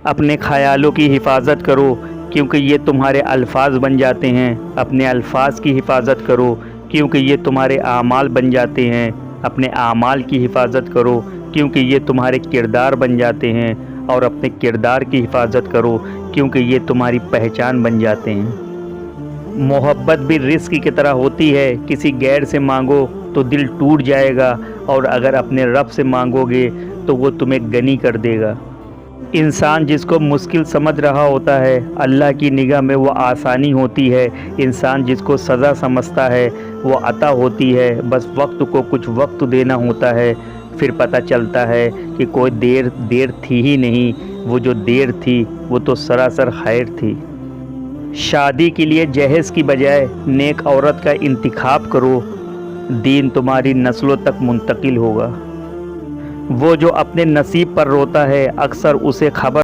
اپنے خیالوں کی حفاظت کرو کیونکہ یہ تمہارے الفاظ بن جاتے ہیں۔ اپنے الفاظ کی حفاظت کرو کیونکہ یہ تمہارے اعمال بن جاتے ہیں۔ اپنے اعمال کی حفاظت کرو کیونکہ یہ تمہارے کردار بن جاتے ہیں، اور اپنے کردار کی حفاظت کرو کیونکہ یہ تمہاری پہچان بن جاتے ہیں۔ محبت بھی رزق کی طرح ہوتی ہے، کسی غیر سے مانگو تو دل ٹوٹ جائے گا، اور اگر اپنے رب سے مانگو گے تو وہ تمہیں غنی کر دے گا۔ انسان جس کو مشکل سمجھ رہا ہوتا ہے، اللہ کی نگاہ میں وہ آسانی ہوتی ہے۔ انسان جس کو سزا سمجھتا ہے وہ عطا ہوتی ہے۔ بس وقت کو کچھ وقت دینا ہوتا ہے، پھر پتہ چلتا ہے کہ کوئی دیر تھی ہی نہیں، وہ جو دیر تھی وہ تو سراسر خیر تھی۔ شادی کے لیے جہیز کی بجائے نیک عورت کا انتخاب کرو، دین تمہاری نسلوں تک منتقل ہوگا۔ وہ جو اپنے نصیب پر روتا ہے اکثر اسے خبر